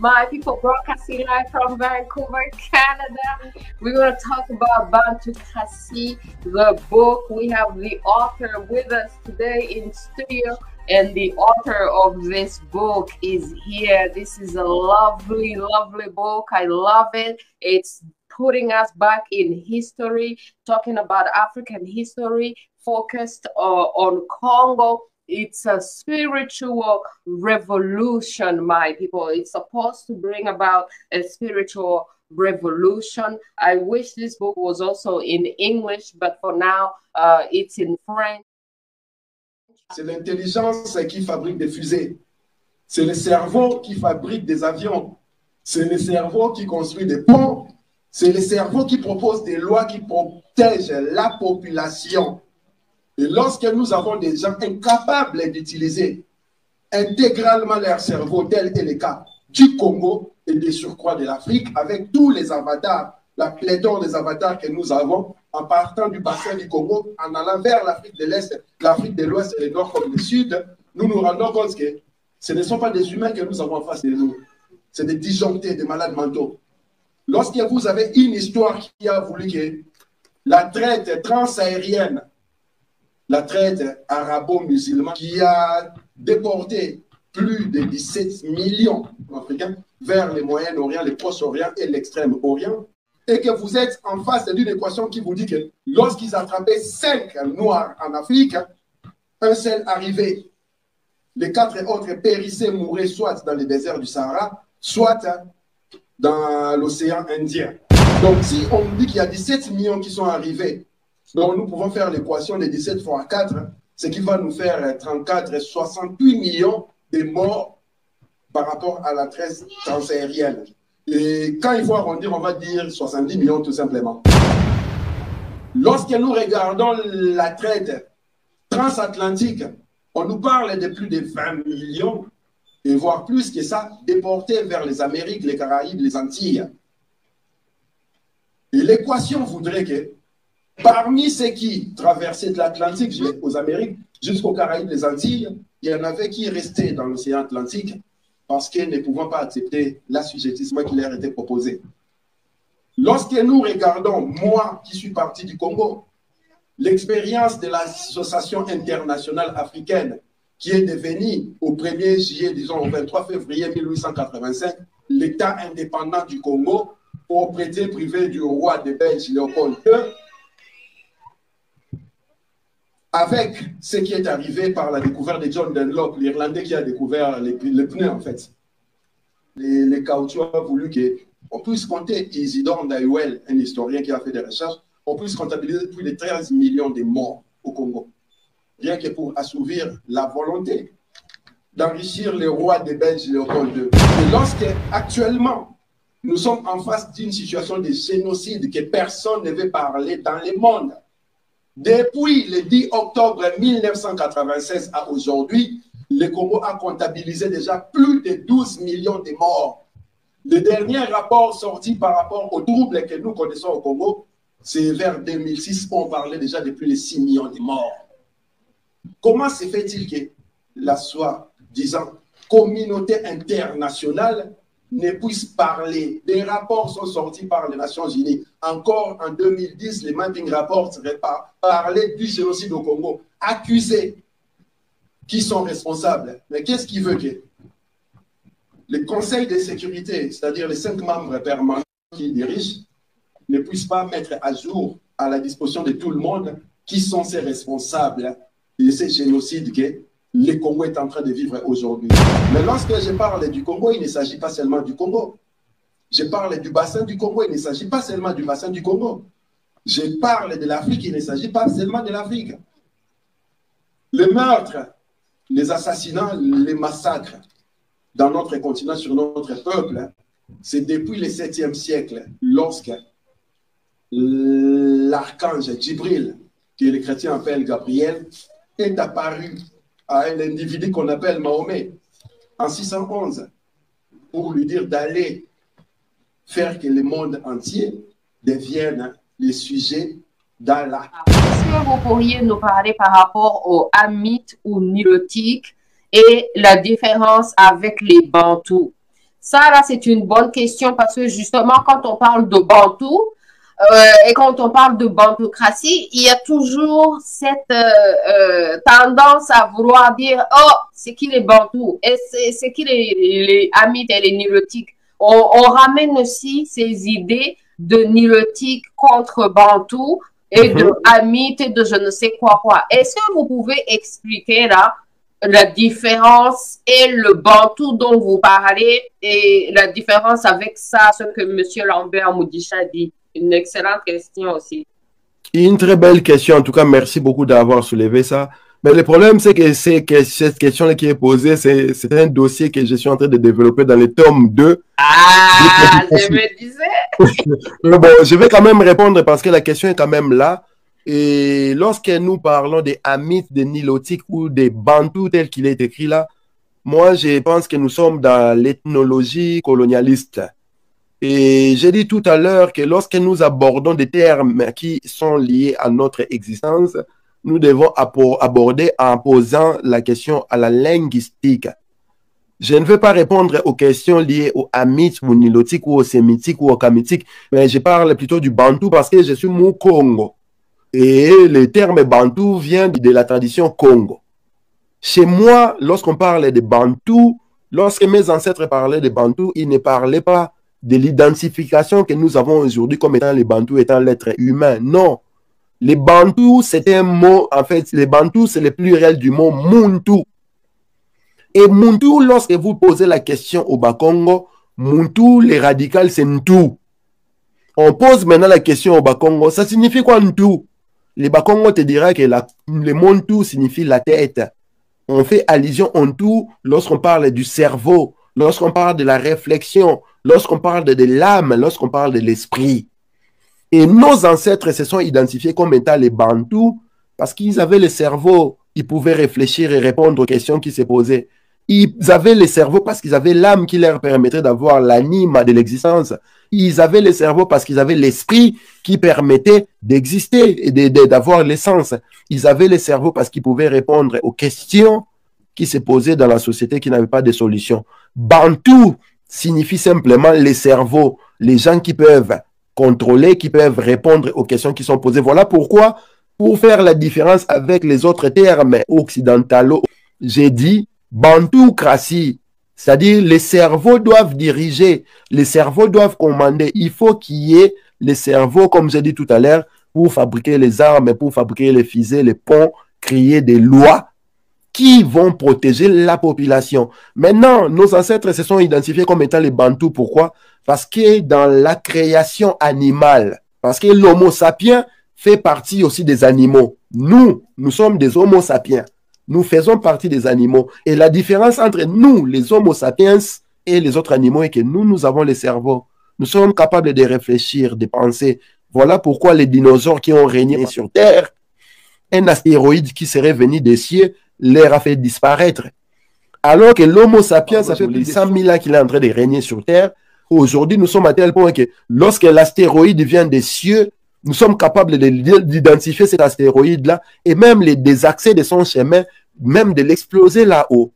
My people, broadcasting live from Vancouver, Canada. We're going to talk about Bantu Kasi, the book. We have the author with us today in studio, and the author of this book is here. This is a lovely, lovely book. I love it. It's putting us back in history, talking about African history, focused on Congo. It's a spiritual revolution, my people. It's supposed to bring about a spiritual revolution. I wish this book was also in English, but for now, it's in French. C'est l'intelligence qui fabrique des fusées. C'est le cerveau qui fabrique des avions. C'est le cerveau qui construit des ponts. C'est le cerveau qui propose des lois qui protègent la population. Et lorsque nous avons des gens incapables d'utiliser intégralement leur cerveau, tel est le cas du Congo et des surcroîts de l'Afrique, avec tous les avatars, la pléthore des avatars que nous avons, en partant du bassin du Congo, en allant vers l'Afrique de l'Est, l'Afrique de l'Ouest et le Nord comme le Sud, nous nous rendons compte que ce ne sont pas des humains que nous avons en face de nous, c'est des disjonctés, des malades mentaux. Lorsque vous avez une histoire qui a voulu que la traite transaérienne, la traite arabo-musulmane qui a déporté plus de 17 millions d'Africains vers le Moyen-Orient, le Proche-Orient et l'Extrême-Orient, et que vous êtes en face d'une équation qui vous dit que lorsqu'ils attrapaient 5 Noirs en Afrique, un seul arrivait. Les 4 autres périssaient, mouraient soit dans le désert du Sahara, soit dans l'océan Indien. Donc si on dit qu'il y a 17 millions qui sont arrivés, donc nous pouvons faire l'équation de 17 fois 4, ce qui va nous faire 34, 68 millions de morts par rapport à la traite transaérienne. Et quand il faut arrondir, on va dire 70 millions tout simplement. Lorsque nous regardons la traite transatlantique, on nous parle de plus de 20 millions, et voire plus que ça, déportés vers les Amériques, les Caraïbes, les Antilles. Et l'équation voudrait que parmi ceux qui traversaient l'Atlantique aux Amériques jusqu'aux Caraïbes, les Antilles, il y en avait qui restaient dans l'océan Atlantique parce qu'ils ne pouvaient pas accepter l'assujettissement qui leur était proposé. Lorsque nous regardons, moi qui suis parti du Congo, l'expérience de l'Association internationale africaine qui est devenue au 1er juillet, disons au 23 février 1885, l'État indépendant du Congo, propriété privée du roi de Belge Léopold II, avec ce qui est arrivé par la découverte de John Dunlop, l'Irlandais qui a découvert les pneus en fait. Les caoutchoucs ont voulu qu'on puisse compter Isidore Ndayouel, un historien qui a fait des recherches, on puisse comptabiliser plus de 13 millions de morts au Congo. Rien que pour assouvir la volonté d'enrichir le roi des Belges Léopold II. Et lorsque actuellement nous sommes en face d'une situation de génocide que personne ne veut parler dans le monde, depuis le 10 octobre 1996 à aujourd'hui, le Congo a comptabilisé déjà plus de 12 millions de morts. Le dernier rapport sorti par rapport aux troubles que nous connaissons au Congo, c'est vers 2006, on parlait déjà de plus de 6 millions de morts. Comment se fait-il que la soi-disant communauté internationale ne puisse parler? Des rapports sont sortis par les Nations Unies. Encore en 2010, les Mapping Reports parlaient du génocide au Congo. Accusés qui sont responsables. Mais qu'est-ce qui veut que le Conseil de sécurité, c'est-à-dire les 5 membres permanents qui dirigent, ne puissent pas mettre à jour, à la disposition de tout le monde, qui sont ces responsables de ces génocides que le Congo est en train de vivre aujourd'hui. Mais lorsque je parle du Congo, il ne s'agit pas seulement du Congo. Je parle du bassin du Congo, il ne s'agit pas seulement du bassin du Congo. Je parle de l'Afrique, il ne s'agit pas seulement de l'Afrique. Les meurtres, les assassinats, les massacres dans notre continent, sur notre peuple, c'est depuis le 7e siècle, lorsque l'archange Djibril, que les chrétiens appellent Gabriel, est apparu à un individu qu'on appelle Mahomet en 611 pour lui dire d'aller faire que le monde entier devienne le sujet d'Allah. Est-ce que vous pourriez nous parler par rapport aux Hamites ou Nilotiques et la différence avec les Bantous? Ça, là, c'est une bonne question parce que justement, quand on parle de Bantou et quand on parle de bantoocratie, il y a toujours cette tendance à vouloir dire, oh, c'est qui les Bantous et c'est qui les Hamites et les Nilotiques. On ramène aussi ces idées de Nilotiques contre Bantou et de Hamites et de je ne sais quoi. Est-ce que vous pouvez expliquer là la différence et le Bantou dont vous parlez et la différence avec ça, ce que M. Lambert Moudisha dit? Une excellente question aussi. Une très belle question. En tout cas, merci beaucoup d'avoir soulevé ça. Mais le problème, c'est que cette question qui est posée, c'est un dossier que je suis en train de développer dans le tome 2. Ah, je me disais. Mais bon, je vais quand même répondre parce que la question est quand même là. Et lorsque nous parlons des Hamites, des Nilotiques ou des Bantous tel qu'il est écrit là, moi, je pense que nous sommes dans l'ethnologie colonialiste. Et j'ai dit tout à l'heure que lorsque nous abordons des termes qui sont liés à notre existence, nous devons aborder en posant la question à la linguistique. Je ne veux pas répondre aux questions liées aux Hamites, aux Nilotiques, ou aux Sémitiques, ou aux Kamitiques, mais je parle plutôt du Bantou parce que je suis Mukongo. Et le terme Bantou vient de la tradition Congo. Chez moi, lorsqu'on parle de Bantou, lorsque mes ancêtres parlaient de Bantou, ils ne parlaient pas de l'identification que nous avons aujourd'hui comme étant les Bantous, étant l'être humain. Non. Les Bantous, c'est un mot, en fait, les Bantous, c'est le pluriel du mot Muntu. Et Muntu, lorsque vous posez la question au Bakongo, Muntu, les radicales, c'est Ntu. On pose maintenant la question au Bakongo, ça signifie quoi Ntu? Les Bakongo te dira que le mot Ntu signifie la tête. On fait allusion en tout lorsqu'on parle du cerveau, lorsqu'on parle de la réflexion, lorsqu'on parle de l'âme, lorsqu'on parle de l'esprit. Et nos ancêtres se sont identifiés comme étant les Bantous parce qu'ils avaient le cerveau, ils pouvaient réfléchir et répondre aux questions qui se posaient. Ils avaient le cerveau parce qu'ils avaient l'âme qui leur permettait d'avoir l'anime de l'existence. Ils avaient le cerveau parce qu'ils avaient l'esprit qui permettait d'exister et d'avoir l'essence. Ils avaient le cerveau parce qu'ils pouvaient répondre aux questions qui se posaient dans la société qui n'avaient pas de solution. Bantou signifie simplement les cerveaux, les gens qui peuvent contrôler, qui peuvent répondre aux questions qui sont posées. Voilà pourquoi, pour faire la différence avec les autres termes occidentaux, j'ai dit bantoocratie, c'est-à-dire les cerveaux doivent diriger, les cerveaux doivent commander. Il faut qu'il y ait les cerveaux, comme j'ai dit tout à l'heure, pour fabriquer les armes, pour fabriquer les fusées, les ponts, créer des lois qui vont protéger la population. Maintenant, nos ancêtres se sont identifiés comme étant les Bantous. Pourquoi? Parce que dans la création animale, parce que l'Homo sapiens fait partie aussi des animaux. Nous sommes des Homo sapiens. Nous faisons partie des animaux. Et la différence entre nous, les Homo sapiens, et les autres animaux est que nous avons le cerveau. Nous sommes capables de réfléchir, de penser. Voilà pourquoi les dinosaures qui ont régné sur Terre, un astéroïde qui serait venu des cieux, leur a fait disparaître. Alors que l'Homo sapiens, ça fait plus de 100 000 ans qu'il est en train de régner sur Terre. Aujourd'hui, nous sommes à tel point que lorsque l'astéroïde vient des cieux, nous sommes capables d'identifier cet astéroïde-là et même les désaxer de son chemin, même de l'exploser là-haut.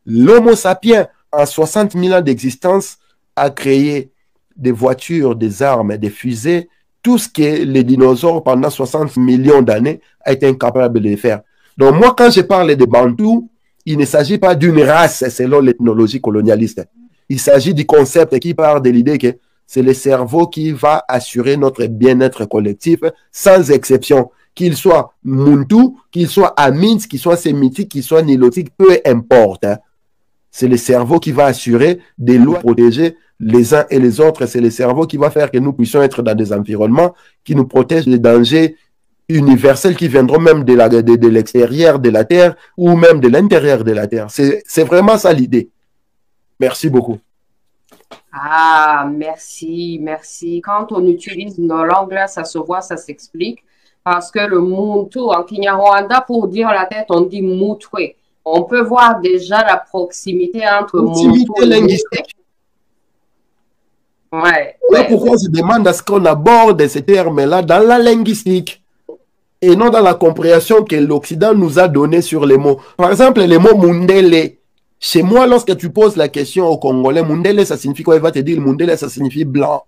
L'Homo sapiens, en 60 000 ans d'existence, a créé des voitures, des armes, des fusées, tout ce que les dinosaures, pendant 60 millions d'années, a été incapable de faire. Donc moi, quand je parle de Bantous, il ne s'agit pas d'une race selon l'ethnologie colonialiste. Il s'agit du concept qui part de l'idée que c'est le cerveau qui va assurer notre bien-être collectif, sans exception. Qu'il soit Muntu, qu'il soit Hamite, qu'il soit sémitique, qu'il soit nilotique, peu importe. C'est le cerveau qui va assurer des lois protéger les uns et les autres. C'est le cerveau qui va faire que nous puissions être dans des environnements qui nous protègent des dangers universels qui viendront même de l'extérieur de la Terre ou même de l'intérieur de la Terre. C'est vraiment ça l'idée. Merci beaucoup. Ah, merci, merci. Quand on utilise nos langues, là, ça se voit, ça s'explique. Parce que le Muntu, en Kinyarwanda, pour dire la tête, on dit Mutwe. On peut voir déjà la proximité entre Muntu et linguistique. Ouais. Là, pourquoi je demande à ce qu'on aborde ces termes-là dans la linguistique et non dans la compréhension que l'Occident nous a donnée sur les mots. Par exemple, les mots Mundele. Chez moi, lorsque tu poses la question au Congolais, Mundele, ça signifie quoi? Il va te dire Mundele, ça signifie blanc.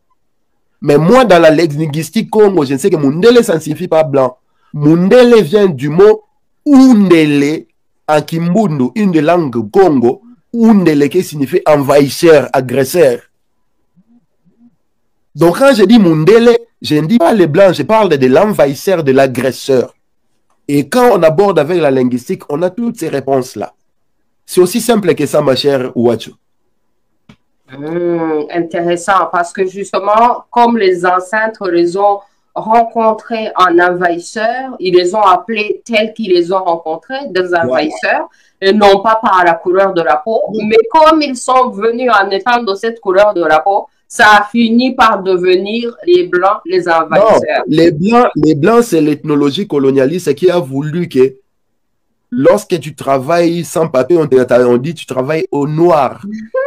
Mais moi, dans la linguistique Congo, je sais que Mundele, ça ne signifie pas blanc. Mundele vient du mot Undele en Kimbundu, une des langues Congo. Undele qui signifie envahisseur, agresseur. Donc quand je dis Mundele, je ne dis pas les blancs, je parle de l'envahisseur, de l'agresseur. Et quand on aborde avec la linguistique, on a toutes ces réponses-là. C'est aussi simple que ça, ma chère Ouacho. Intéressant, parce que justement, comme les ancêtres les ont rencontrés en envahisseurs, ils les ont appelés tels qu'ils les ont rencontrés, des envahisseurs, et non pas par la couleur de la peau. Mais comme ils sont venus en étant de cette couleur de la peau, ça a fini par devenir les blancs, les envahisseurs. Non, les blancs, c'est l'ethnologie colonialiste qui a voulu que lorsque tu travailles sans papier, on dit tu travailles au noir.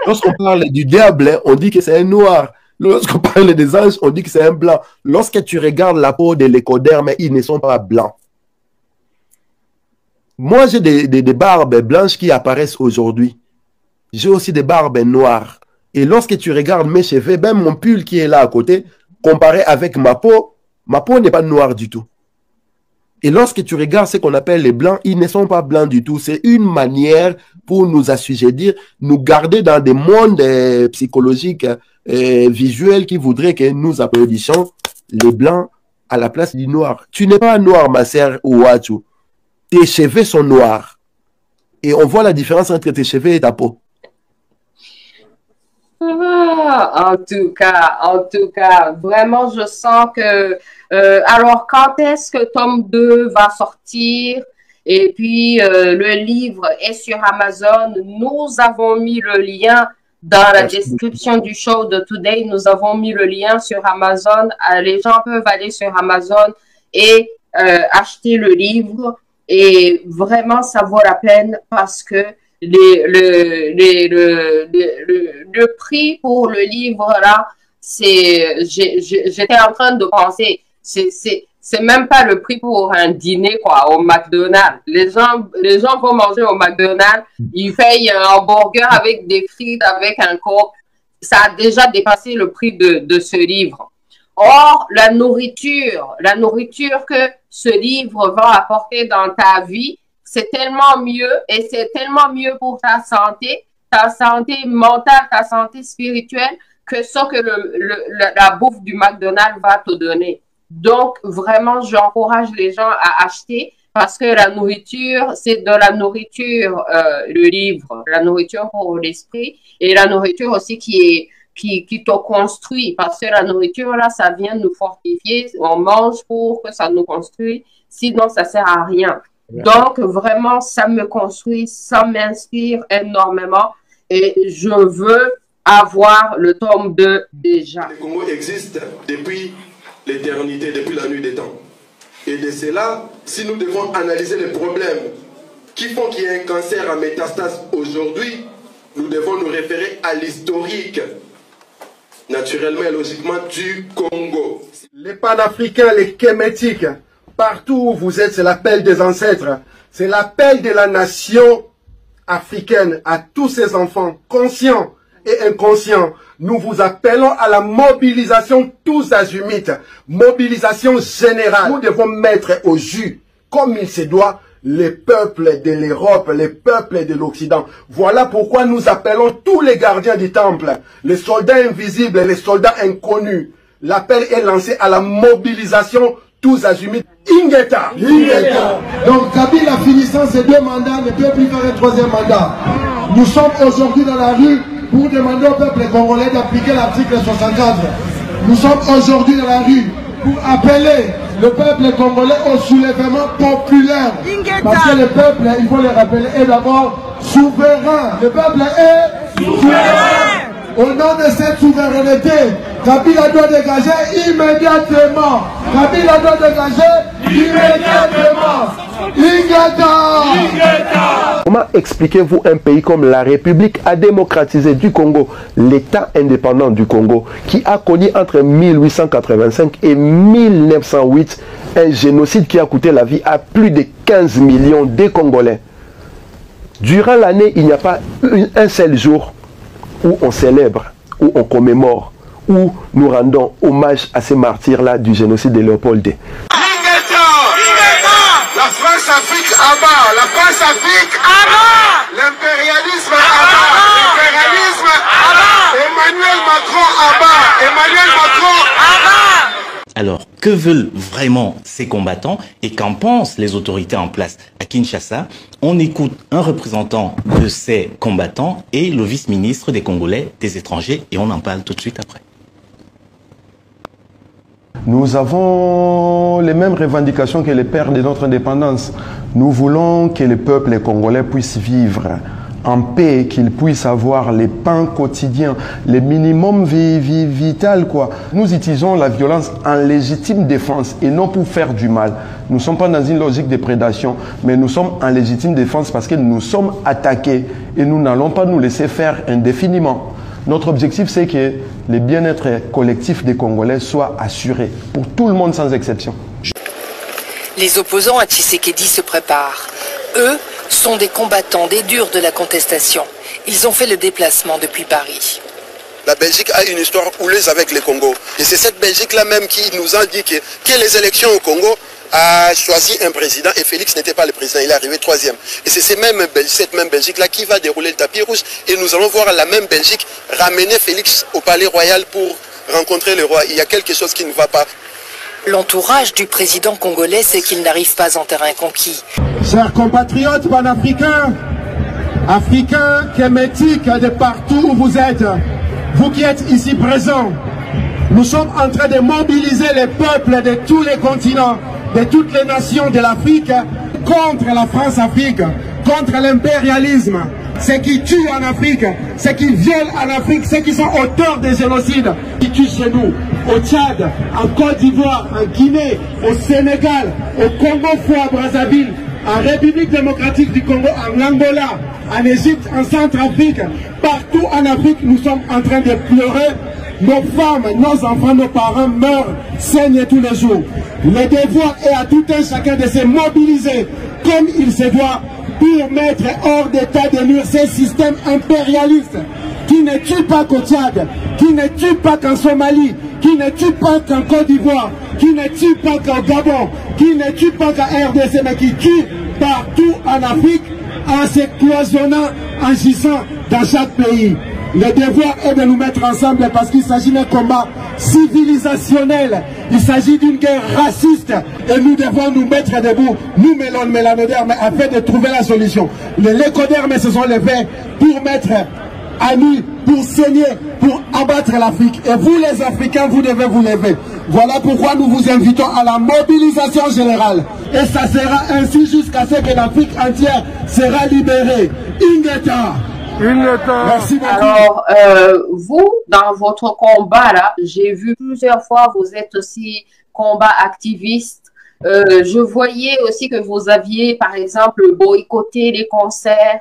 Lorsqu'on parle du diable, on dit que c'est un noir. Lorsqu'on parle des anges, on dit que c'est un blanc. Lorsque tu regardes la peau des lécodermes, ils ne sont pas blancs. Moi, j'ai des barbes blanches qui apparaissent aujourd'hui. J'ai aussi des barbes noires. Et lorsque tu regardes mes cheveux, même mon pull qui est là à côté, comparé avec ma peau n'est pas noire du tout. Et lorsque tu regardes ce qu'on appelle les blancs, ils ne sont pas blancs du tout. C'est une manière pour nous assujettir, nous garder dans des mondes psychologiques, visuels qui voudraient que nous applaudissions les blancs à la place du noir. Tu n'es pas noir, ma sœur Ouacho. Tes cheveux sont noirs. Et on voit la différence entre tes cheveux et ta peau. En tout cas, vraiment, je sens que... alors, quand est-ce que tome 2 va sortir? Et puis, le livre est sur Amazon. Nous avons mis le lien dans la description du show de Today. Nous avons mis le lien sur Amazon. Les gens peuvent aller sur Amazon et acheter le livre. Et vraiment, ça vaut la peine parce que le prix pour le livre là, j'étais en train de penser, c'est même pas le prix pour un dîner quoi au McDonald's. Les gens vont manger au McDonald's, ils payent un hamburger avec des frites, avec un coke. Ça a déjà dépassé le prix de ce livre. Or, la nourriture que ce livre va apporter dans ta vie, c'est tellement mieux et c'est tellement mieux pour ta santé mentale, ta santé spirituelle que ce que la bouffe du McDonald's va te donner. Donc, vraiment, j'encourage les gens à acheter parce que la nourriture, c'est de la nourriture, le livre, la nourriture pour l'esprit et la nourriture aussi qui te construit parce que la nourriture, là, ça vient nous fortifier. On mange pour que ça nous construise, sinon ça sert à rien. Donc, vraiment, ça me construit, ça m'inspire énormément et je veux avoir le tome 2 déjà. Le Congo existe depuis l'éternité, depuis la nuit des temps. Et de cela, si nous devons analyser les problèmes qui font qu'il y ait un cancer à métastase aujourd'hui, nous devons nous référer à l'historique, naturellement et logiquement, du Congo. Les panafricains, les kémétiques, partout où vous êtes, c'est l'appel des ancêtres. C'est l'appel de la nation africaine à tous ses enfants, conscients et inconscients. Nous vous appelons à la mobilisation tous azimuts, mobilisation générale. Nous devons mettre au jus, comme il se doit, les peuples de l'Europe, les peuples de l'Occident. Voilà pourquoi nous appelons tous les gardiens du temple, les soldats invisibles, les soldats inconnus. L'appel est lancé à la mobilisation tous azimuts. Ingeta. Donc Kabila finissant ses 2 mandats ne peut plus faire un 3e mandat. Nous sommes aujourd'hui dans la rue pour demander au peuple congolais d'appliquer l'article 64. Nous sommes aujourd'hui dans la rue pour appeler le peuple congolais au soulèvement populaire. Parce que le peuple, il faut le rappeler, est d'abord souverain. Le peuple est souverain. Au nom de cette souveraineté, Kabila doit dégager immédiatement. Kabila doit dégager immédiatement. Ingeta. Comment expliquez-vous un pays comme la République démocratisée du Congo, l'État indépendant du Congo, qui a connu entre 1885 et 1908 un génocide qui a coûté la vie à plus de 15 millions de Congolais? Durant l'année, il n'y a pas un seul jour où on célèbre, où on commémore, où nous rendons hommage à ces martyrs-là du génocide de Léopold II. La France-Afrique abat, la France-Afrique abat, l'impérialisme abat, l'impérialisme abat, Emmanuel Macron abat, Emmanuel Macron abat. Alors, que veulent vraiment ces combattants et qu'en pensent les autorités en place à Kinshasa? On écoute un représentant de ces combattants et le vice-ministre des Congolais des étrangers et on en parle tout de suite après. Nous avons les mêmes revendications que les pères de notre indépendance. Nous voulons que le peuple congolais puisse vivre en paix, qu'il puisse avoir les pains quotidiens, les minimums vital, quoi. Nous utilisons la violence en légitime défense et non pour faire du mal. Nous ne sommes pas dans une logique de prédation, mais nous sommes en légitime défense parce que nous sommes attaqués et nous n'allons pas nous laisser faire indéfiniment. Notre objectif, c'est que le bien-être collectif des Congolais soit assuré pour tout le monde sans exception. Les opposants à Tshisekedi se préparent. Eux sont des combattants, des durs de la contestation. Ils ont fait le déplacement depuis Paris. La Belgique a une histoire houleuse avec le Congo. Et c'est cette Belgique-là même qui nous a dit que les élections au Congo a choisi un président et Félix n'était pas le président, il est arrivé troisième. Et c'est cette même Belgique-là qui va dérouler le tapis rouge et nous allons voir la même Belgique ramener Félix au palais royal pour rencontrer le roi. Il y a quelque chose qui ne va pas. L'entourage du président congolais sait qu'il n'arrive pas en terrain conquis. Chers compatriotes panafricains, africains, kémétiques de partout où vous êtes, vous qui êtes ici présents, nous sommes en train de mobiliser les peuples de tous les continents, de toutes les nations de l'Afrique contre la France-Afrique, contre l'impérialisme, ceux qui tuent en Afrique, ceux qui violent en Afrique, ceux qui sont auteurs des génocides, qui tuent chez nous, au Tchad, en Côte d'Ivoire, en Guinée, au Sénégal, au Congo-Brazzaville, en République démocratique du Congo, en Angola, en Égypte, en Centrafrique, partout en Afrique, nous sommes en train de pleurer. Nos femmes, nos enfants, nos parents meurent, saignent tous les jours. Le devoir est à tout un chacun de se mobiliser comme il se doit pour mettre hors d'état de nuire ces systèmes impérialistes qui ne tuent pas qu'au Tchad, qui ne tuent pas qu'en Somalie, qui ne tuent pas qu'en Côte d'Ivoire, qui ne tuent pas qu'au Gabon, qui ne tuent pas qu'en RDC, mais qui tuent partout en Afrique en se cloisonnant, en agissant dans chaque pays. Le devoir est de nous mettre ensemble parce qu'il s'agit d'un combat civilisationnel. Il s'agit d'une guerre raciste et nous devons nous mettre debout, nous mélanodermes, afin de trouver la solution. Les lécodermes se sont levés pour mettre à nu, pour saigner, pour abattre l'Afrique. Et vous les Africains, vous devez vous lever. Voilà pourquoi nous vous invitons à la mobilisation générale. Et ça sera ainsi jusqu'à ce que l'Afrique entière sera libérée. Ingeta. Merci beaucoup. Alors, vous, dans votre combat là, j'ai vu plusieurs fois, vous êtes aussi combat activiste. Je voyais aussi que vous aviez, par exemple, boycotté les concerts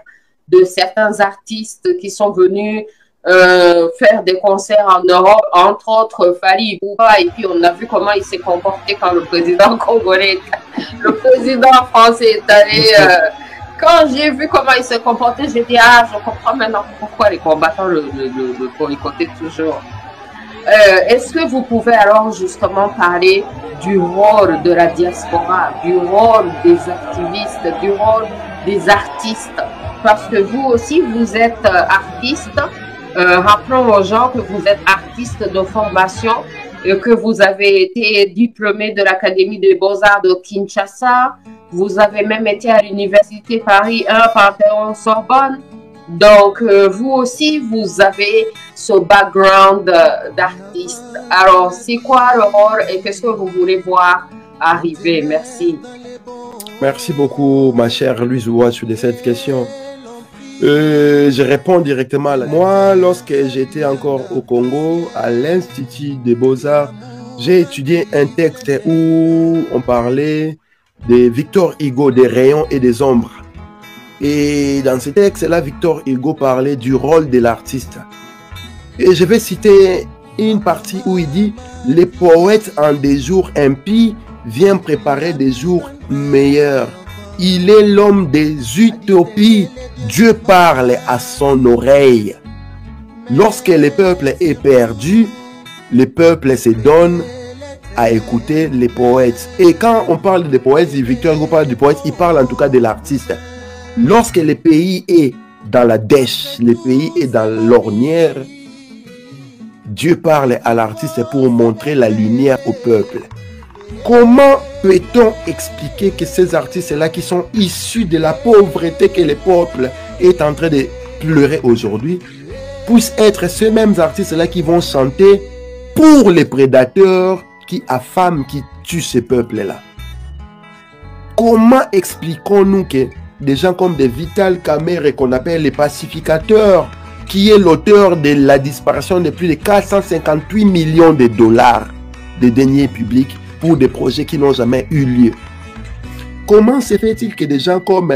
de certains artistes qui sont venus faire des concerts en Europe, entre autres Fally Ipupa, et puis on a vu comment il s'est comporté quand le président congolais, le président français est allé... Quand j'ai vu comment il se comportait, j'ai dit, ah, je comprends maintenant pourquoi les combattants le boycottaient toujours. Est-ce que vous pouvez alors justement parler du rôle de la diaspora, du rôle des activistes, du rôle des artistes? Parce que vous aussi, vous êtes artiste. Rappelons aux gens que vous êtes artiste de formation et que vous avez été diplômé de l'Académie des Beaux-Arts de Kinshasa. Vous avez même été à l'Université Paris 1, Panthéon-Sorbonne. Donc, vous aussi, vous avez ce background d'artiste. Alors, c'est quoi le rôle et qu'est-ce que vous voulez voir arriver? Merci. Merci beaucoup, ma chère Louise Ouah, sur cette question. Je réponds directement. Moi, lorsque j'étais encore au Congo, à l'Institut des Beaux-Arts, j'ai étudié un texte où on parlait de Victor Hugo, des rayons et des ombres. Et dans ce texte-là, Victor Hugo parlait du rôle de l'artiste. Et je vais citer une partie où il dit « Les poètes en des jours impies viennent préparer des jours meilleurs. Il est l'homme des utopies. Dieu parle à son oreille. Lorsque le peuple est perdu, le peuple se donne à écouter les poètes. Et quand on parle des poètes, Victor Hugo parle du poète, il parle en tout cas de l'artiste. Lorsque le pays est dans la dèche, le pays est dans l'ornière, Dieu parle à l'artiste pour montrer la lumière au peuple. Comment peut-on expliquer que ces artistes-là qui sont issus de la pauvreté que le peuple est en train de pleurer aujourd'hui, puissent être ces mêmes artistes-là qui vont chanter pour les prédateurs qui affament, qui tuent ces peuples-là? Comment expliquons-nous que des gens comme des Vital Kamerhe, qu'on appelle les pacificateurs, qui est l'auteur de la disparition de plus de 458 millions de dollars de deniers publics pour des projets qui n'ont jamais eu lieu? Comment se fait-il que des gens comme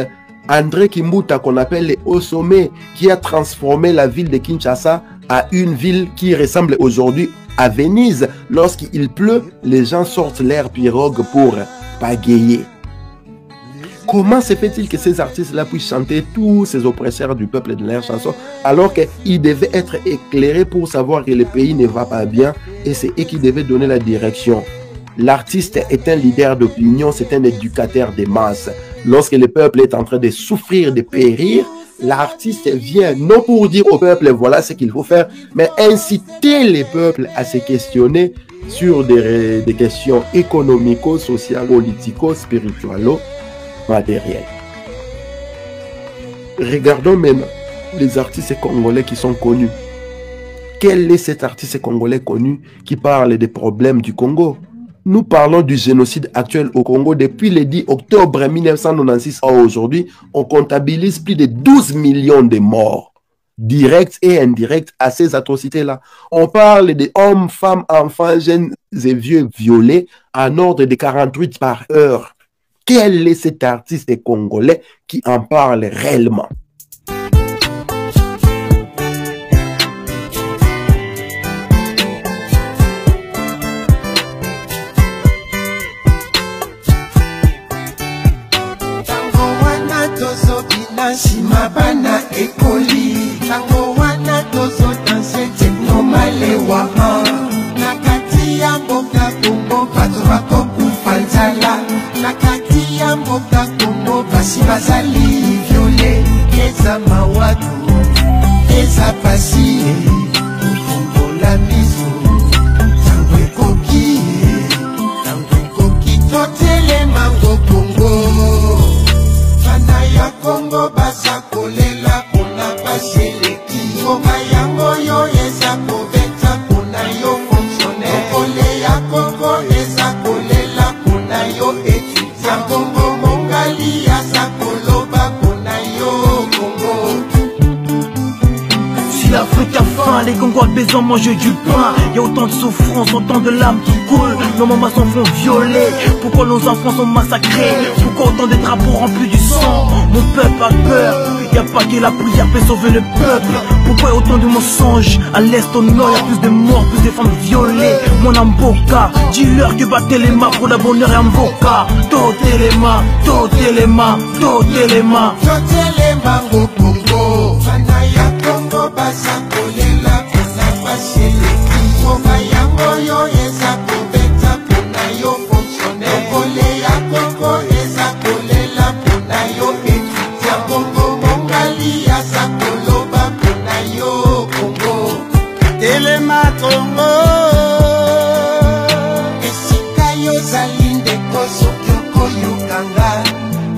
André Kimbuta, qu'on appelle les hauts sommets, qui a transformé la ville de Kinshasa à une ville qui ressemble aujourd'hui à Venise, lorsqu'il pleut, les gens sortent leur pirogue pour pagayer? Comment se fait-il que ces artistes-là puissent chanter tous ces oppresseurs du peuple de leurs chansons, alors qu'ils devaient être éclairés pour savoir que le pays ne va pas bien et c'est eux qui devaient donner la direction? L'artiste est un leader d'opinion, c'est un éducateur des masses. Lorsque le peuple est en train de souffrir, de périr, l'artiste vient non pour dire au peuple voilà ce qu'il faut faire, mais inciter les peuples à se questionner sur des questions économico, sociales, politico, spirituelles, matérielles. Regardons maintenant les artistes congolais qui sont connus. Quel est cet artiste congolais connu qui parle des problèmes du Congo? Nous parlons du génocide actuel au Congo. Depuis le 10 octobre 1996 à aujourd'hui, on comptabilise plus de 12 millions de morts, directs et indirects, à ces atrocités-là. On parle de hommes, femmes, enfants, jeunes et vieux violés en ordre de 48 par heure. Quel est cet artiste congolais qui en parle réellement? Simabana ekoli tango wana tozo danse techno malewa nakati ya mboka Kongo bato bakokufa nzala nakati ya mboka Kongo basi bazali viole eza mawadu eza pasi ofungola miso tango ekoki totelema ngo Kongo bana ya Kongo basa kolela kuna baseleki ngoma yango yo eza kobeta kuna yo fonctionne kole ya Kongo eza kolela kuna yo etudia Kongo mongali asa koloba kuna yo Kongo. Si l'Afrique a faim, les Congos ont besoin de manger du pain. Il y a autant de souffrance, autant de larmes qui coulent. Nos mamans s'en font violer. Pourquoi nos enfants sont massacrés? Pourquoi autant de drapeaux remplis du sang? Mon peuple a peur. Y a pas que la prière peut sauver le peuple. Pourquoi autant de mensonges? À l'est, au nord, y a plus de morts, plus de femmes violées. Mon amboka, dis-leur que battre les mains pour le bonheur et amboka. Toter les mains, toter les mains, toter les mains. Toter les mains au Congo. Fanaya Congo basa kolela kuna baseleki ngoma yango yo eza kobeta kuna yo fonctionne kole ya Congo eza kolela kuna yo etudia Congo mongali asa koloba kuna yo Congo. Telema Congo esika yo zalinde koso kyoko yokanga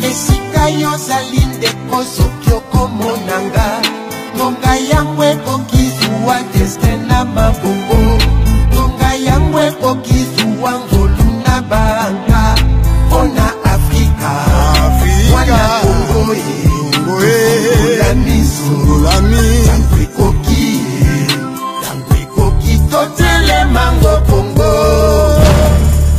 esika yo zalinde koso kyoko monanga Ngonga yangwe kokizuwa destena mabongo Ngonga yangwe kokizuwa ngolu na banga Ona Afrika Wana Kongo la miso Tangwe koki totele mango Kongo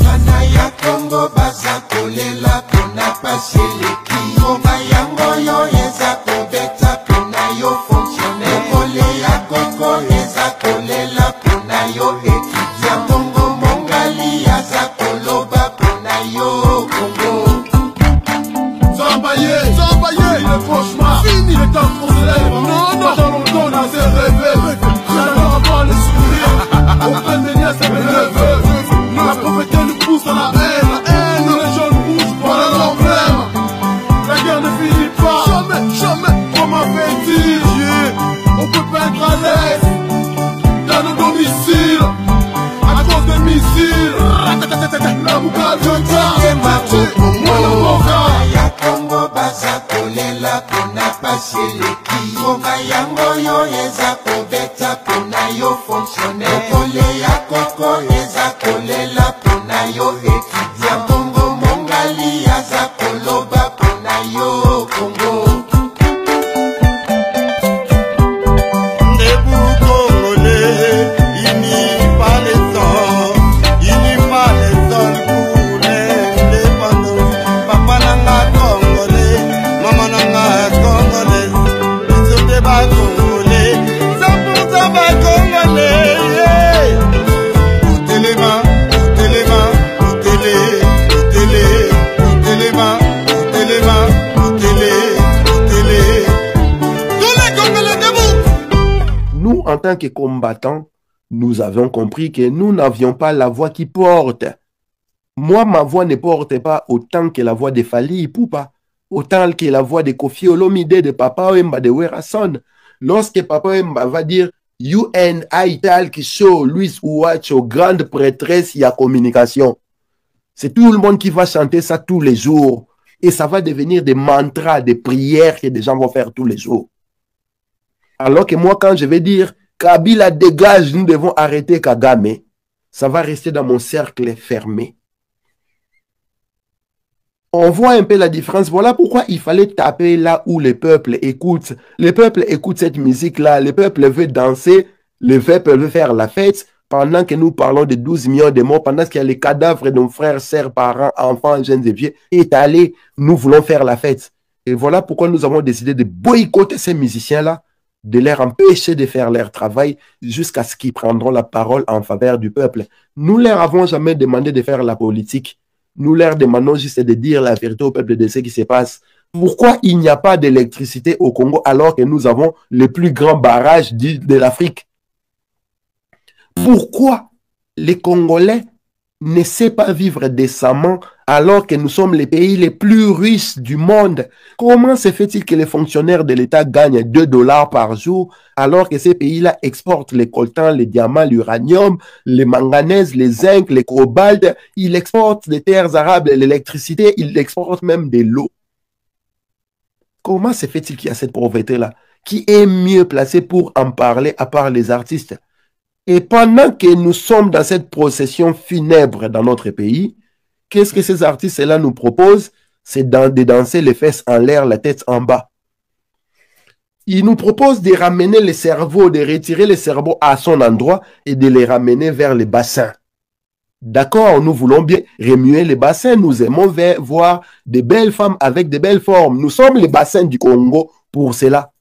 Fana ya Kongo baza kolela kona paseleki Ngonga yango yo eza kobeta kona yo Ekole ya koko eza kolela pona yo etudia bongo mongali aza koloba pona yo Congo. En tant que combattants, nous avions compris que nous n'avions pas la voix qui porte. Moi, ma voix ne porte pas autant que la voix de Fally Ipupa, autant que la voix de Koffi Olomide, de Papa Wemba, de Werason. Lorsque Papa Wemba va dire « You and I talk show, Louis Ouacho, grande prêtresse, il y a communication ». C'est tout le monde qui va chanter ça tous les jours. Et ça va devenir des mantras, des prières que des gens vont faire tous les jours. Alors que moi, quand je vais dire Kabila dégage, nous devons arrêter Kagame, ça va rester dans mon cercle fermé. On voit un peu la différence. Voilà pourquoi il fallait taper là où le peuple écoute. Le peuple écoute cette musique-là. Le peuple veut danser. Le peuple veut faire la fête. Pendant que nous parlons de 12 millions de morts, pendant qu'il y a les cadavres de nos frères, sœurs, parents, enfants, jeunes et vieux étalés, nous voulons faire la fête. Et voilà pourquoi nous avons décidé de boycotter ces musiciens-là, de leur empêcher de faire leur travail jusqu'à ce qu'ils prendront la parole en faveur du peuple. Nous leur avons jamais demandé de faire la politique. Nous leur demandons juste de dire la vérité au peuple de ce qui se passe. Pourquoi il n'y a pas d'électricité au Congo alors que nous avons le plus grand barrage de l'Afrique? Pourquoi les Congolais ne savent pas vivre décemment alors que nous sommes les pays les plus riches du monde? Comment se fait-il que les fonctionnaires de l'État gagnent 2 $ par jour alors que ces pays-là exportent les coltans, les diamants, l'uranium, les manganèses, les zinc, les cobalt? Ils exportent des terres arables, l'électricité, ils exportent même de l'eau. Comment se fait-il qu'il y a cette pauvreté-là? Qui est mieux placé pour en parler à part les artistes? Et pendant que nous sommes dans cette procession funèbre dans notre pays, qu'est-ce que ces artistes-là nous proposent? C'est de danser les fesses en l'air, la tête en bas. Ils nous proposent de ramener les cerveaux, de retirer les cerveaux à son endroit et de les ramener vers les bassins. D'accord, nous voulons bien remuer les bassins. Nous aimons voir de belles femmes avec de belles formes. Nous sommes les bassins du Congo pour cela.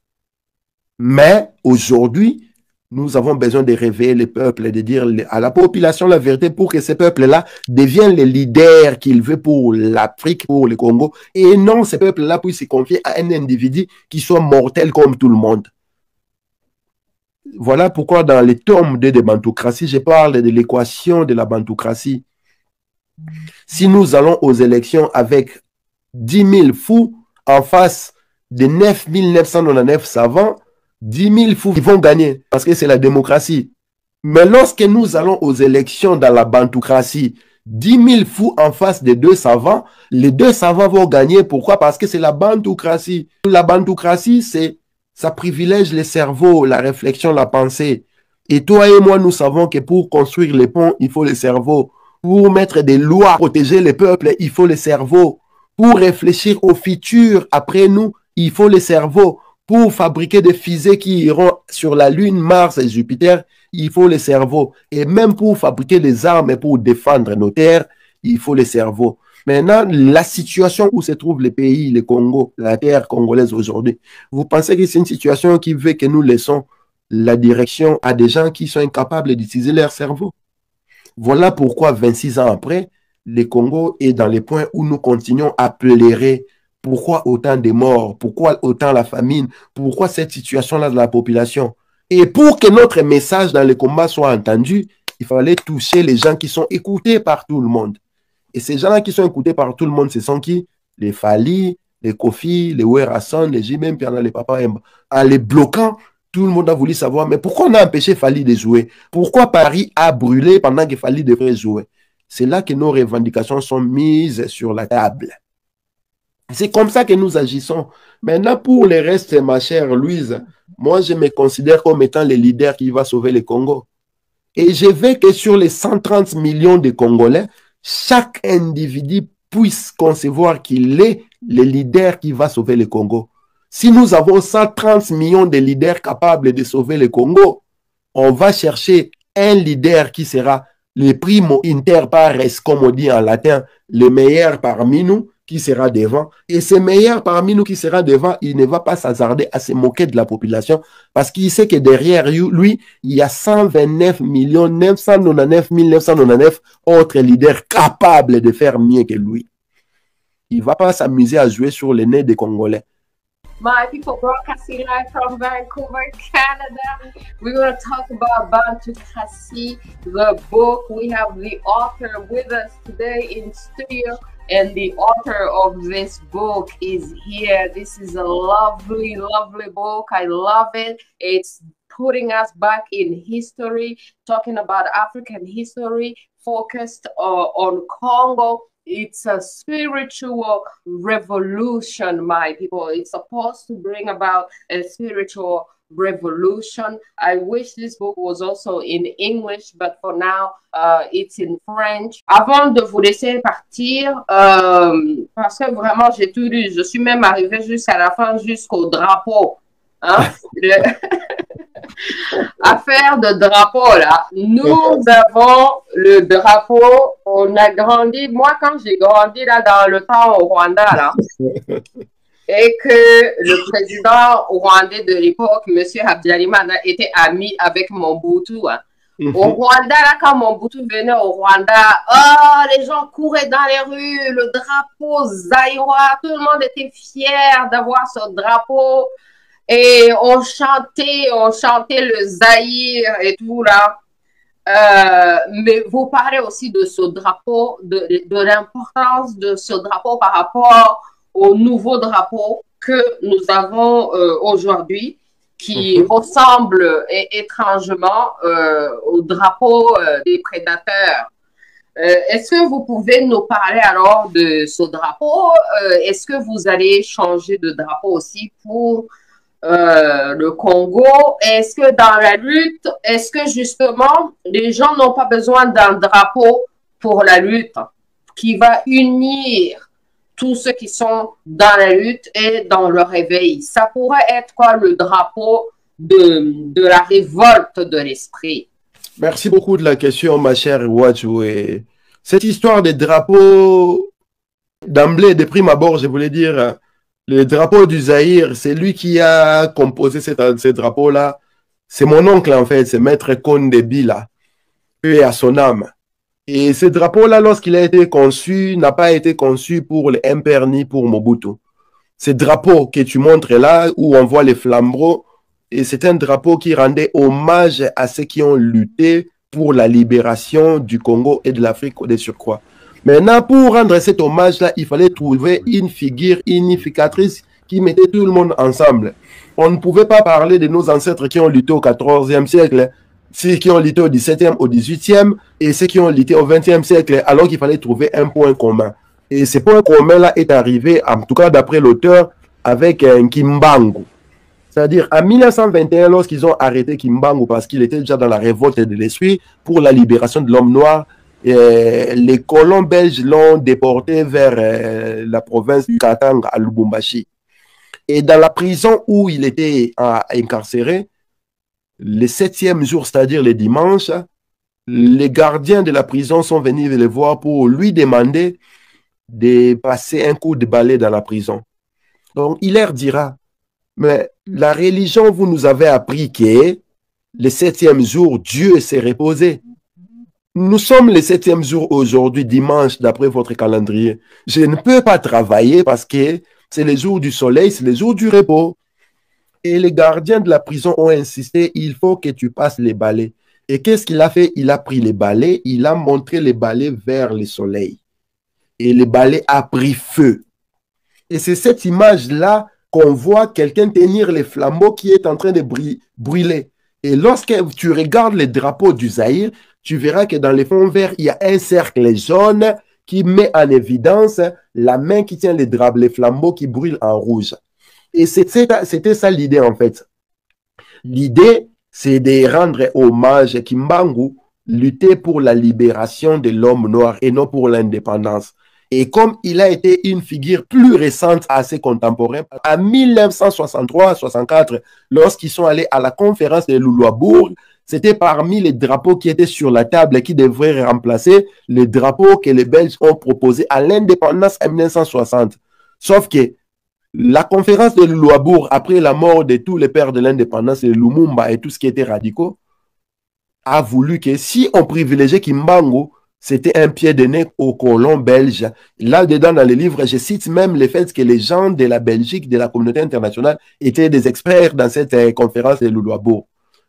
Mais aujourd'hui, nous avons besoin de réveiller le peuple et de dire à la population la vérité pour que ces peuples-là deviennent les leaders qu'il veut pour l'Afrique, pour le Congo. Et non, ces peuples-là puissent se confier à un individu qui soit mortel comme tout le monde. Voilà pourquoi dans les tomes de bantoucratie, je parle de l'équation de la bantoucratie. Si nous allons aux élections avec 10 000 fous en face de 9 999 savants, 10 000 fous qui vont gagner parce que c'est la démocratie. Mais lorsque nous allons aux élections dans la bantoucratie, 10 000 fous en face de 2 savants, les 2 savants vont gagner. Pourquoi? Parce que c'est la bantoucratie. La bantoucratie, ça privilège le cerveau, la réflexion, la pensée. Et toi et moi, nous savons que pour construire les ponts, il faut le cerveau. Pour mettre des lois, protéger les peuples, il faut le cerveau. Pour réfléchir au futur après nous, il faut le cerveau. Pour fabriquer des fusées qui iront sur la Lune, Mars et Jupiter, il faut le cerveau. Et même pour fabriquer des armes et pour défendre nos terres, il faut le cerveau. Maintenant, la situation où se trouve le pays, le Congo, la terre congolaise aujourd'hui, vous pensez que c'est une situation qui veut que nous laissons la direction à des gens qui sont incapables d'utiliser leur cerveau? Voilà pourquoi 26 ans après, le Congo est dans les points où nous continuons à pleurer. Pourquoi autant de morts? Pourquoi autant la famine? Pourquoi cette situation-là de la population? Et pour que notre message dans le combat soit entendu, il fallait toucher les gens qui sont écoutés par tout le monde. Et ces gens-là qui sont écoutés par tout le monde, ce sont qui? Les Fally, les Koffi, les Werason, les J-Même, puis les Papa Wemba. En les bloquant, tout le monde a voulu savoir, mais pourquoi on a empêché Fally de jouer? Pourquoi Paris a brûlé pendant que Fally devrait jouer? C'est là que nos revendications sont mises sur la table. C'est comme ça que nous agissons. Maintenant, pour le reste, ma chère Louise, moi, je me considère comme étant le leader qui va sauver le Congo. Et je veux que sur les 130 millions de Congolais, chaque individu puisse concevoir qu'il est le leader qui va sauver le Congo. Si nous avons 130 millions de leaders capables de sauver le Congo, on va chercher un leader qui sera le primo inter pares, comme on dit en latin, le meilleur parmi nous, qui sera devant. Et ce meilleur parmi nous qui sera devant, il ne va pas s'hasarder à se moquer de la population parce qu'il sait que derrière lui, il y a 129 999 999 autres leaders capables de faire mieux que lui. Il ne va pas s'amuser à jouer sur les nez des Congolais. My people, broadcasting live from Vancouver, Canada. We're going to talk about Bantucracy, the book. We have the author with us today in studio, and the author of this book is here. This is a lovely, lovely book. I love it. It's putting us back in history, talking about African history, focused on Congo. It's a spiritual revolution, my people. It's supposed to bring about a spiritual revolution. I wish this book was also in English, but for now, it's in French. Avant de vous laisser partir, parce que vraiment, j'ai tout lu. Je suis même arrivée jusqu'à la fin, jusqu'au drapeau. Hein? Affaire de drapeau, là. Nous avons le drapeau. On a grandi. Moi, quand j'ai grandi, là, dans le temps au Rwanda, là, et que le président rwandais de l'époque, M. Habyarimana, était ami avec Mobutu. Hein. Au Rwanda, là, quand Mobutu venait au Rwanda, oh, les gens couraient dans les rues, le drapeau zaïrois, tout le monde était fier d'avoir ce drapeau. Et on chantait le Zaïre et tout là. Mais vous parlez aussi de ce drapeau, de l'importance de ce drapeau par rapport au nouveau drapeau que nous avons aujourd'hui, qui ressemble étrangement au drapeau des prédateurs. Est-ce que vous pouvez nous parler alors de ce drapeau? Est-ce que vous allez changer de drapeau aussi pour le Congo? Est-ce que dans la lutte, est-ce que justement les gens n'ont pas besoin d'un drapeau pour la lutte qui va unir tous ceux qui sont dans la lutte et dans le réveil? Ça pourrait être quoi le drapeau de la révolte de l'esprit? Merci beaucoup de la question, ma chère Wachou. Cette histoire des drapeaux, d'emblée, de prime abord, je voulais dire, le drapeau du Zaïre, c'est lui qui a composé ces drapeaux-là. C'est mon oncle, en fait, c'est Maître Konde Bila, paix à son âme. Et ce drapeau-là, lorsqu'il a été conçu, n'a pas été conçu pour le MPR ni pour Mobutu. Ce drapeau que tu montres là, où on voit les flambeaux, et c'est un drapeau qui rendait hommage à ceux qui ont lutté pour la libération du Congo et de l'Afrique de surcroît. Maintenant, pour rendre cet hommage-là, il fallait trouver une figure unificatrice qui mettait tout le monde ensemble. On ne pouvait pas parler de nos ancêtres qui ont lutté au XIVe siècle, ceux qui ont lutté au XVIIe, au XVIIIe, et ceux qui ont lutté au XXe siècle, alors qu'il fallait trouver un point commun. Et ce point commun-là est arrivé, en tout cas d'après l'auteur, avec Kimbangu. C'est-à-dire, en 1921, lorsqu'ils ont arrêté Kimbangu parce qu'il était déjà dans la révolte de l'esprit pour la libération de l'homme noir, les colons belges l'ont déporté vers la province du Katanga à Lubumbashi. Et dans la prison où il était incarcéré, le 7e jour, c'est-à-dire le dimanche, les gardiens de la prison sont venus le voir pour lui demander de passer un coup de balai dans la prison. Donc, il leur dira, mais la religion, vous nous avez appris que le 7e jour, Dieu s'est reposé. Nous sommes le 7e jour aujourd'hui, dimanche, d'après votre calendrier. Je ne peux pas travailler parce que c'est le jour du soleil, c'est le jour du repos. Et les gardiens de la prison ont insisté, il faut que tu passes les balais. Et qu'est-ce qu'il a fait? Il a pris les balais, il a montré les balais vers le soleil. Et le balai a pris feu. Et c'est cette image-là qu'on voit quelqu'un tenir les flambeaux qui est en train de brûler. Et lorsque tu regardes les drapeaux du Zaïre, tu verras que dans les fonds verts, il y a un cercle jaune qui met en évidence la main qui tient les flambeaux qui brûlent en rouge. Et c'était ça l'idée en fait. L'idée, c'est de rendre hommage à Kimbangu lutter pour la libération de l'homme noir et non pour l'indépendance. Et comme il a été une figure plus récente à ses contemporains, en 1963-64, lorsqu'ils sont allés à la conférence de Louloabourg, c'était parmi les drapeaux qui étaient sur la table qui devraient remplacer les drapeaux que les Belges ont proposés à l'indépendance en 1960. Sauf que la conférence de Louloabourg, après la mort de tous les pères de l'indépendance, de Lumumba et tout ce qui était radicaux, a voulu que si on privilégiait Kimbangu, c'était un pied de nez aux colons belges. Là-dedans, dans les livres, je cite même le fait que les gens de la Belgique, de la communauté internationale, étaient des experts dans cette conférence de Louloabourg.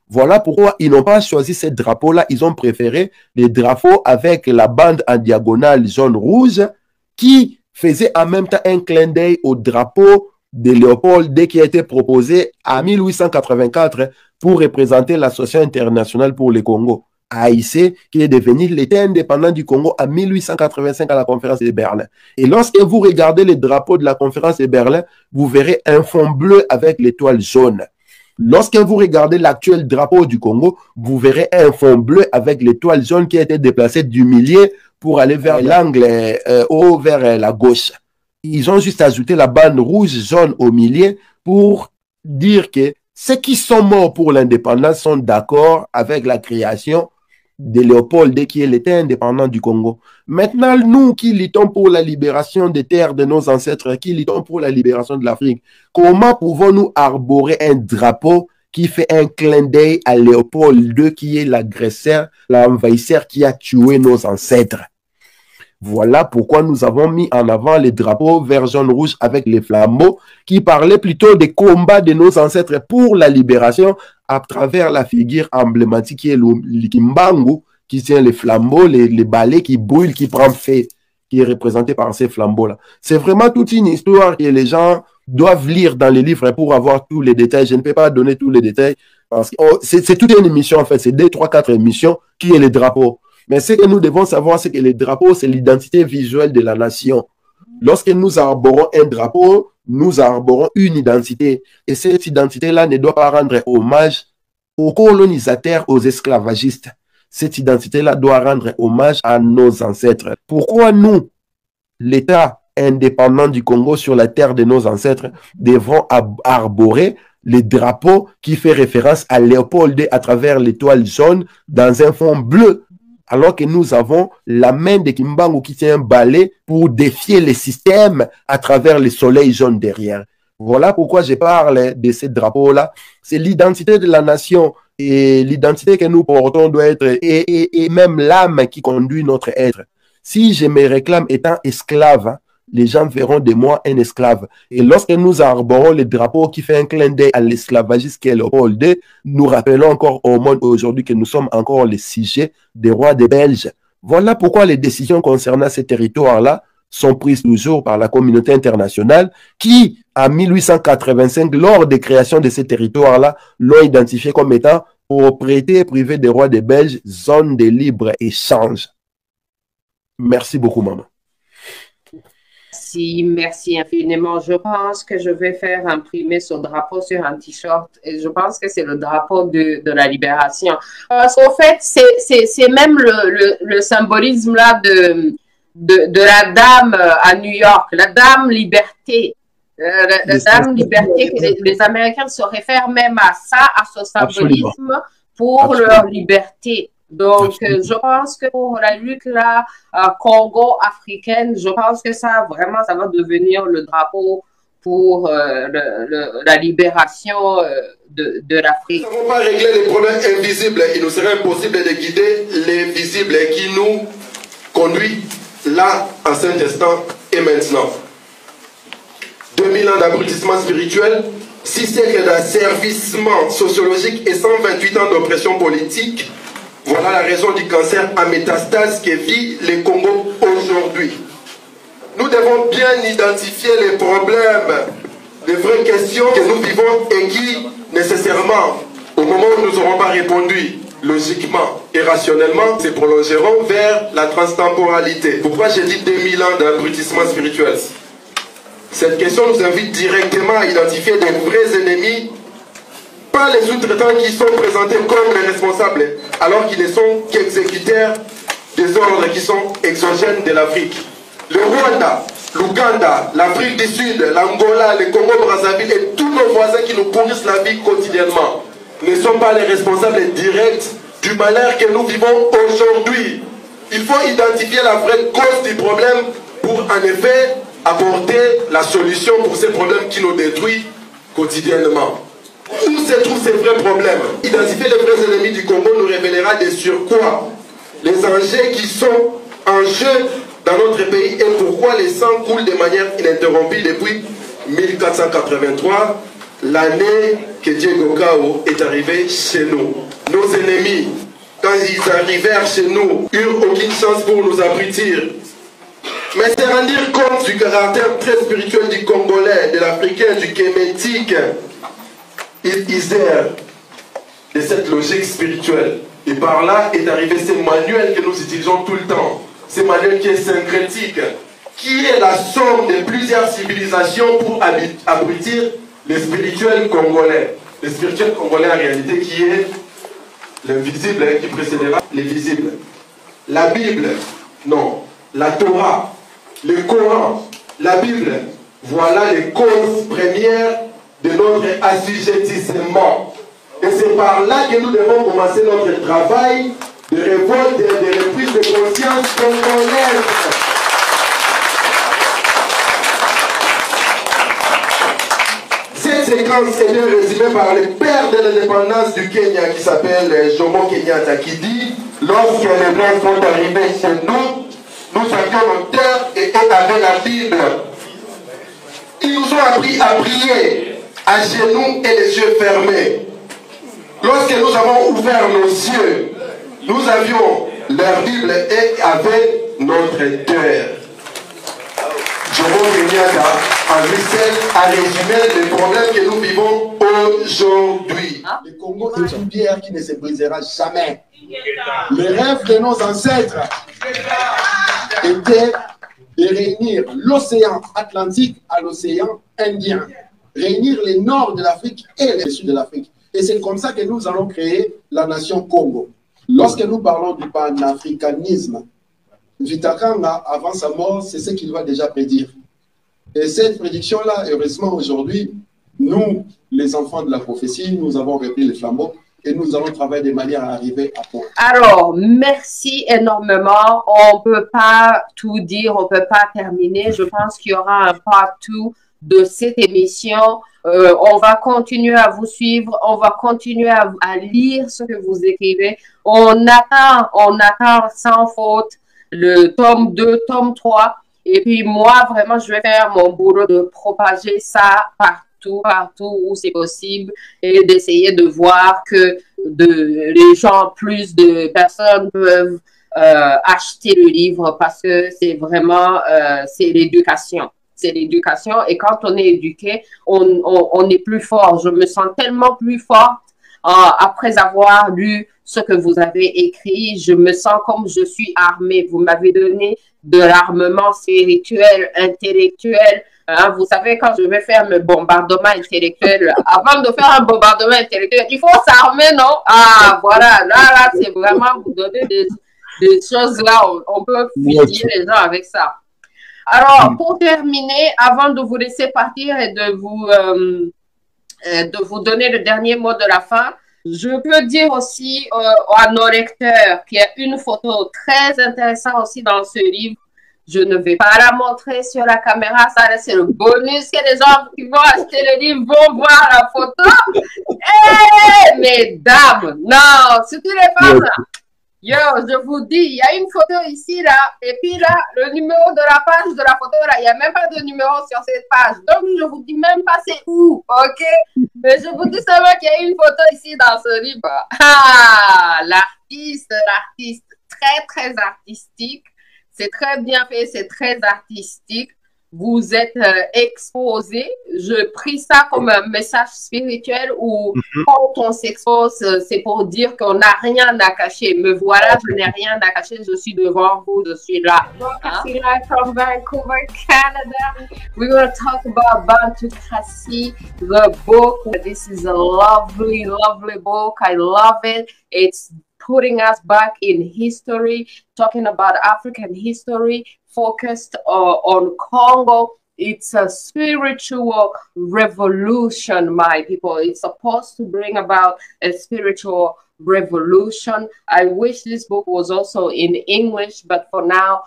Voilà pourquoi ils n'ont pas choisi ces drapeaux-là. Ils ont préféré les drapeaux avec la bande en diagonale jaune-rouge qui faisait en même temps un clin d'œil au drapeau de Léopold qui a été proposé en 1884 pour représenter l'Association internationale pour le Congo, AIC, qui est devenu l'État indépendant du Congo en 1885 à la conférence de Berlin. Et lorsque vous regardez les drapeaux de la conférence de Berlin, vous verrez un fond bleu avec l'étoile jaune. Lorsque vous regardez l'actuel drapeau du Congo, vous verrez un fond bleu avec l'étoile jaune qui a été déplacée du milieu pour aller vers l'angle vers la gauche. Ils ont juste ajouté la bande rouge-jaune au milieu pour dire que ceux qui sont morts pour l'indépendance sont d'accord avec la création de Léopold qui est l'État indépendant du Congo. Maintenant, nous qui luttons pour la libération des terres de nos ancêtres, qui luttons pour la libération de l'Afrique, comment pouvons-nous arborer un drapeau qui fait un clin d'œil à Léopold II qui est l'agresseur, l'envahisseur qui a tué nos ancêtres? Voilà pourquoi nous avons mis en avant les drapeaux vert, jaune, rouge avec les flambeaux qui parlaient plutôt des combats de nos ancêtres pour la libération à travers la figure emblématique qui est le Kimbangu, qui tient les flambeaux, les balais qui brûlent, qui prend feu, qui est représenté par ces flambeaux-là. C'est vraiment toute une histoire que les gens doivent lire dans les livres pour avoir tous les détails. Je ne peux pas donner tous les détails parce que c'est toute une émission en fait, c'est 2, 3, 4 émissions qui est les drapeaux. Mais ce que nous devons savoir, c'est que les drapeaux, c'est l'identité visuelle de la nation. Lorsque nous arborons un drapeau, nous arborons une identité. Et cette identité-là ne doit pas rendre hommage aux colonisateurs, aux esclavagistes. Cette identité-là doit rendre hommage à nos ancêtres. Pourquoi nous, l'État indépendant du Congo sur la terre de nos ancêtres, devrons arborer les drapeaux qui fait référence à Léopold II à travers l'étoile jaune dans un fond bleu, alors que nous avons la main de Kimbangu qui tient un balai pour défier le système à travers le soleil jaune derrière. Voilà pourquoi je parle de ces drapeaux-là. C'est l'identité de la nation et l'identité que nous portons doit être, et même l'âme qui conduit notre être. Si je me réclame étant esclave, les gens verront de moi un esclave. Et lorsque nous arborons les drapeaux qui fait un clin d'œil à l'esclavagiste qui est Léopold II, nous rappelons encore au monde aujourd'hui que nous sommes encore les sujets des rois des Belges. Voilà pourquoi les décisions concernant ces territoires-là sont prises toujours par la communauté internationale qui, en 1885, lors des créations de ces territoires-là, l'ont identifié comme étant propriété et privée des rois des Belges, zone de libre-échange. Merci beaucoup, maman. Merci infiniment. Je pense que je vais faire imprimer ce drapeau sur un t-shirt et je pense que c'est le drapeau de la libération. Parce qu'en fait, c'est même le symbolisme là de la dame à New York, la dame liberté. La dame liberté, les Américains se réfèrent même à ça, à ce symbolisme. Absolument. Pour Absolument. Leur liberté. Donc, je pense que pour la lutte là, Congo-africaine, je pense que ça, vraiment, ça va devenir le drapeau pour la libération de l'Afrique. Nous n'avons pas réglé les problèmes invisibles. Il nous serait impossible de guider les visibles qui nous conduisent là, en cet instant et maintenant. 2000 ans d'abrutissement spirituel, 6 siècles d'asservissement sociologique et 128 ans d'oppression politique. Voilà la raison du cancer à métastase que vit le Congo aujourd'hui. Nous devons bien identifier les problèmes, les vraies questions que nous vivons et qui, nécessairement, au moment où nous n'aurons pas répondu logiquement et rationnellement, se prolongeront vers la transtemporalité. Pourquoi j'ai dit 2000 ans d'abrutissement spirituel? Cette question nous invite directement à identifier des vrais ennemis pas les sous-traitants qui sont présentés comme les responsables, alors qu'ils ne sont qu'exécuteurs des ordres qui sont exogènes de l'Afrique. Le Rwanda, l'Ouganda, l'Afrique du Sud, l'Angola, le Congo-Brazzaville et tous nos voisins qui nous pourrissent la vie quotidiennement ne sont pas les responsables directs du malheur que nous vivons aujourd'hui. Il faut identifier la vraie cause du problème pour en effet apporter la solution pour ces problèmes qui nous détruisent quotidiennement. Où se trouvent ces vrais problèmes? Identifier les vrais ennemis du Congo nous révélera des surcroît les enjeux qui sont en jeu dans notre pays et pourquoi les sang coulent de manière ininterrompue depuis 1483, l'année que Diego Cao est arrivé chez nous. Nos ennemis, quand ils arrivèrent chez nous, n'eurent aucune chance pour nous abrutir. Mais se rendre compte du caractère très spirituel du Congolais, de l'Africain, du Kémétique, ils usèrent de cette logique spirituelle. Et par là est arrivé ce manuel que nous utilisons tout le temps. Ce manuel qui est syncrétique, qui est la somme de plusieurs civilisations pour abrutir le spirituel congolais. Le spirituel congolais en réalité qui est l'invisible, qui précédera les visibles. La Bible, non. La Torah, le Coran, la Bible, voilà les causes premières de notre assujettissement. Et c'est par là que nous devons commencer notre travail de révolte et de reprise de conscience congolaise. Cette séquence est bien résumée par le père de l'indépendance du Kenya qui s'appelle Jomo Kenyatta qui dit: lorsque les Blancs sont arrivés chez nous, nous avions notre terre et eux avaient la Bible. Ils nous ont appris à prier à genoux et les yeux fermés. Lorsque nous avons ouvert nos yeux, nous avions leur Bible et avec notre cœur. Jomo Kenyatta, en lui seul, a résumé les problèmes que nous vivons aujourd'hui. Le Congo est une pierre qui ne se brisera jamais. Le rêve de nos ancêtres était de réunir l'océan Atlantique à l'océan Indien, réunir les nord de l'Afrique et le sud de l'Afrique. Et c'est comme ça que nous allons créer la nation Congo. Lorsque nous parlons du panafricanisme, Vitakanga, avant sa mort, c'est ce qu'il va déjà prédire. Et cette prédiction-là, heureusement aujourd'hui, nous, les enfants de la prophétie, nous avons repris les flambeaux et nous allons travailler de manière à arriver à point. Alors, merci énormément. On ne peut pas tout dire, on ne peut pas terminer. Je pense qu'il y aura un part-two de cette émission. On va continuer à vous suivre, on va continuer à lire ce que vous écrivez. On attend sans faute le tome 2, tome 3. Et puis moi, vraiment, je vais faire mon boulot de propager ça partout où c'est possible et d'essayer de voir que les gens, plus de personnes peuvent acheter le livre parce que c'est vraiment, c'est l'éducation. C'est l'éducation et quand on est éduqué, on est plus fort. Je me sens tellement plus forte après avoir lu ce que vous avez écrit. Je me sens comme je suis armée. Vous m'avez donné de l'armement spirituel, intellectuel. Hein, vous savez, quand je vais faire mes bombardements intellectuels, avant de faire un bombardement intellectuel, il faut s'armer, non? Ah, voilà. Là, c'est vraiment vous donner des choses là. On peut fusiller les gens avec ça. Alors, pour terminer, avant de vous laisser partir et de vous donner le dernier mot de la fin, je peux dire aussi à nos lecteurs qu'il y a une photo très intéressante aussi dans ce livre. Je ne vais pas la montrer sur la caméra, ça c'est le bonus que les gens qui vont acheter le livre vont voir la photo. Eh, mesdames, non, surtout les femmes là. Yo, je vous dis, il y a une photo ici, là, et puis là, le numéro de la page de la photo, là, il n'y a même pas de numéro sur cette page. Donc, je vous dis même pas c'est où, ok? Mais je vous dis seulement qu'il y a une photo ici dans ce livre. Ah, l'artiste, très, très artistique. C'est très bien fait, c'est très artistique. vous êtes exposé. Je prie ça comme un message spirituel où quand on s'expose, c'est pour dire qu'on n'a rien à cacher. Me voilà, je n'ai rien à cacher, je suis devant vous, je suis là. Cassie live from Vancouver, Canada. We're going to talk about Bantu Cassie, the book. This is a lovely, lovely book. I love it. It's putting us back in history, talking about African history, focused on Congo. It's a spiritual revolution, my people. It's supposed to bring about a spiritual revolution. I wish this book was also in English, but for now,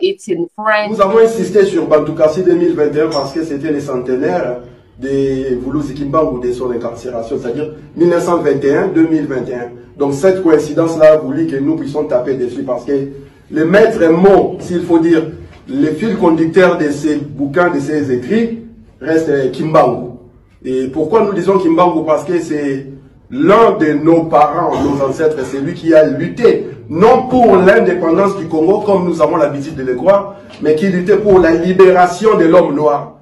it's in French. Nous avons insisté sur Bantu Cassie 2021 parce que c'était les centenaires de Vulusi Kimbangu de son incarcération, c'est-à-dire 1921-2021. Donc cette coïncidence-là a voulu que nous puissions taper dessus parce que le maître mot, s'il faut dire, le fil conducteur de ces bouquins, de ces écrits, reste Kimbangu. Et pourquoi nous disons Kimbangu? Parce que c'est l'un de nos parents, nos ancêtres, c'est lui qui a lutté, non pour l'indépendance du Congo, comme nous avons l'habitude de le croire, mais qui luttait pour la libération de l'homme noir.